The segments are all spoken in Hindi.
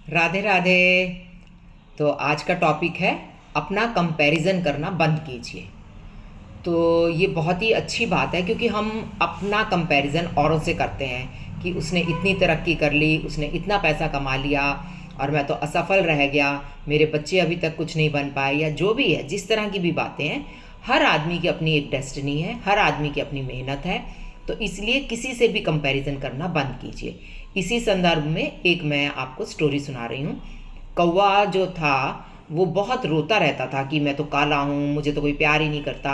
राधे राधे। तो आज का टॉपिक है अपना कंपैरिजन करना बंद कीजिए। तो ये बहुत ही अच्छी बात है क्योंकि हम अपना कंपैरिजन औरों से करते हैं कि उसने इतनी तरक्की कर ली, उसने इतना पैसा कमा लिया और मैं तो असफल रह गया, मेरे बच्चे अभी तक कुछ नहीं बन पाए, या जो भी है, जिस तरह की भी बातें हैं। हर आदमी की अपनी एक डेस्टिनी है, हर आदमी की अपनी मेहनत है। तो इसलिए किसी से भी कंपैरिजन करना बंद कीजिए। इसी संदर्भ में एक मैं आपको स्टोरी सुना रही हूँ। कौवा जो था वो बहुत रोता रहता था कि मैं तो काला हूँ, मुझे तो कोई प्यार ही नहीं करता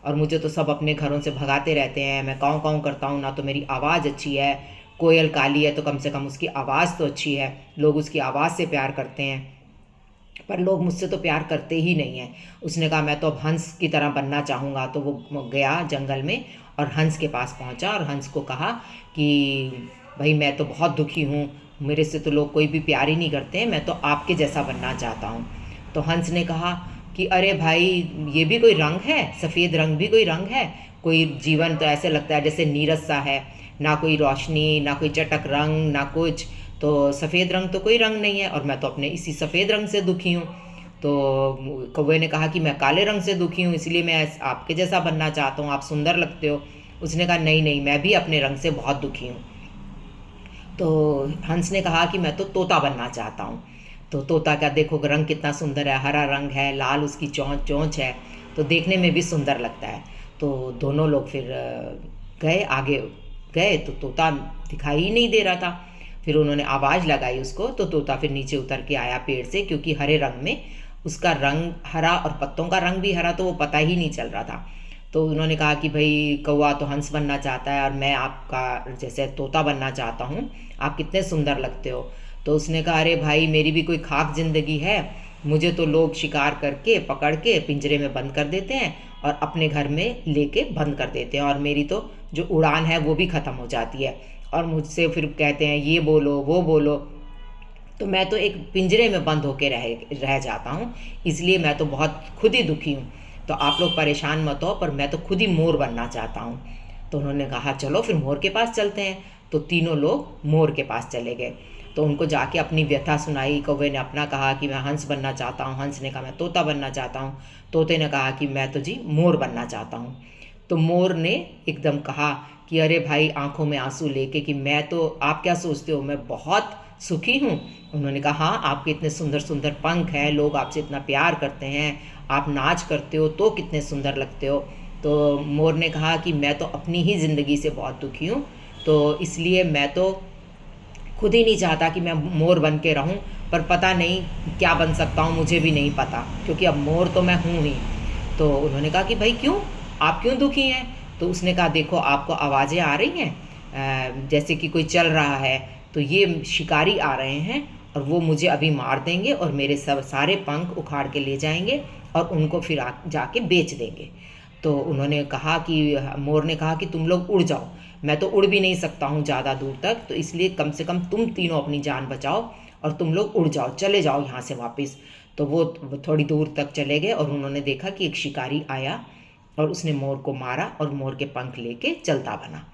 और मुझे तो सब अपने घरों से भगाते रहते हैं, मैं काँव काँव करता हूँ, ना तो मेरी आवाज़ अच्छी है। कोयल काली है तो कम से कम उसकी आवाज़ तो अच्छी है, लोग उसकी आवाज़ से प्यार करते हैं, पर लोग मुझसे तो प्यार करते ही नहीं हैं। उसने कहा मैं तो अब हंस की तरह बनना चाहूँगा। तो वो गया जंगल में और हंस के पास पहुँचा और हंस को कहा कि भाई मैं तो बहुत दुखी हूँ, मेरे से तो लोग कोई भी प्यार ही नहीं करते हैं, मैं तो आपके जैसा बनना चाहता हूँ। तो हंस ने कहा कि अरे भाई, ये भी कोई रंग है? सफ़ेद रंग भी कोई रंग है? कोई जीवन तो ऐसे लगता है जैसे नीरस सा है, ना कोई रोशनी, ना कोई चटक रंग, ना कुछ। तो सफ़ेद रंग तो कोई रंग नहीं है और मैं तो अपने इसी सफ़ेद रंग से दुखी हूँ। तो कौवे ने कहा कि मैं काले रंग से दुखी हूँ, इसलिए मैं आपके जैसा बनना चाहता हूँ, आप सुंदर लगते हो। उसने कहा नहीं नहीं, मैं भी अपने रंग से बहुत दुखी हूँ। तो हंस ने कहा कि मैं तो तोता बनना चाहता हूँ। तो तोता का देखो रंग कितना सुंदर है, हरा रंग है, लाल उसकी चोंच चोंच है, तो देखने में भी सुंदर लगता है। तो दोनों लोग फिर गए आगे। गए तो तोता दिखाई ही नहीं दे रहा था। फिर उन्होंने आवाज़ लगाई उसको, तो तोता फिर नीचे उतर के आया पेड़ से, क्योंकि हरे रंग में उसका रंग हरा और पत्तों का रंग भी हरा, तो वो पता ही नहीं चल रहा था। तो उन्होंने कहा कि भाई कौवा तो हंस बनना चाहता है और मैं आपका जैसे तोता बनना चाहता हूँ, आप कितने सुंदर लगते हो। तो उसने कहा अरे भाई, मेरी भी कोई खाक ज़िंदगी है, मुझे तो लोग शिकार करके पकड़ के पिंजरे में बंद कर देते हैं और अपने घर में लेके बंद कर देते हैं, और मेरी तो जो उड़ान है वो भी ख़त्म हो जाती है, और मुझसे फिर कहते हैं ये बोलो वो बोलो। तो मैं तो एक पिंजरे में बंद होके रह जाता हूँ, इसलिए मैं तो बहुत खुद ही दुखी हूँ। तो आप लोग परेशान मत हो, पर मैं तो खुद ही मोर बनना चाहता हूँ। तो उन्होंने कहा चलो फिर मोर के पास चलते हैं। तो तीनों लोग मोर के पास चले गए। तो उनको जाके अपनी व्यथा सुनाई। कौवे ने अपना कहा कि मैं हंस बनना चाहता हूँ, हंस ने कहा मैं तोता बनना चाहता हूँ, तोते ने कहा कि मैं तो जी मोर बनना चाहता हूँ। तो मोर ने एकदम कहा कि अरे भाई, आंखों में आंसू लेके कि मैं तो, आप क्या सोचते हो, मैं बहुत सुखी हूँ। उन्होंने कहा हाँ, आपके इतने सुंदर सुंदर पंख हैं, लोग आपसे इतना प्यार करते हैं, आप नाच करते हो तो कितने सुंदर लगते हो। तो मोर ने कहा कि मैं तो अपनी ही ज़िंदगी से बहुत दुखी हूँ, तो इसलिए मैं तो खुद ही नहीं चाहता कि मैं मोर बन के रहूं, पर पता नहीं क्या बन सकता हूं, मुझे भी नहीं पता, क्योंकि अब मोर तो मैं हूं ही। तो उन्होंने कहा कि भाई क्यों, आप क्यों दुखी हैं? तो उसने कहा देखो, आपको आवाज़ें आ रही हैं जैसे कि कोई चल रहा है, तो ये शिकारी आ रहे हैं और वो मुझे अभी मार देंगे और मेरे सब सारे पंख उखाड़ के ले जाएंगे और उनको फिर जाके बेच देंगे। तो उन्होंने कहा कि, मोर ने कहा कि तुम लोग उड़ जाओ, मैं तो उड़ भी नहीं सकता हूँ ज़्यादा दूर तक, तो इसलिए कम से कम तुम तीनों अपनी जान बचाओ और तुम लोग उड़ जाओ, चले जाओ यहाँ से वापस। तो वो थोड़ी दूर तक चले गए और उन्होंने देखा कि एक शिकारी आया और उसने मोर को मारा और मोर के पंख लेके चलता बना।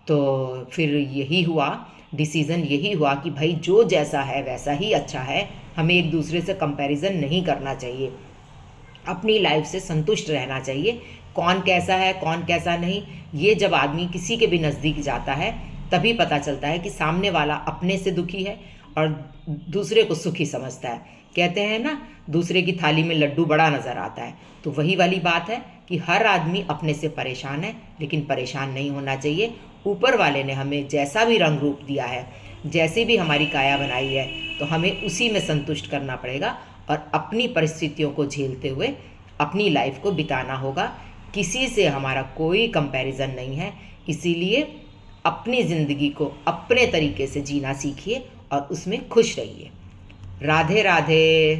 तो फिर यही हुआ, डिसीज़न यही हुआ कि भाई जो जैसा है वैसा ही अच्छा है, हमें एक दूसरे से कंपैरिजन नहीं करना चाहिए, अपनी लाइफ से संतुष्ट रहना चाहिए। कौन कैसा है कौन कैसा नहीं, ये जब आदमी किसी के भी नज़दीक जाता है तभी पता चलता है कि सामने वाला अपने से दुखी है और दूसरे को सुखी समझता है। कहते हैं ना, दूसरे की थाली में लड्डू बड़ा नज़र आता है। तो वही वाली बात है कि हर आदमी अपने से परेशान है, लेकिन परेशान नहीं होना चाहिए। ऊपर वाले ने हमें जैसा भी रंग रूप दिया है, जैसी भी हमारी काया बनाई है, तो हमें उसी में संतुष्ट करना पड़ेगा और अपनी परिस्थितियों को झेलते हुए अपनी लाइफ को बिताना होगा। किसी से हमारा कोई कंपैरिजन नहीं है, इसीलिए अपनी ज़िंदगी को अपने तरीके से जीना सीखिए और उसमें खुश रहिए। राधे राधे।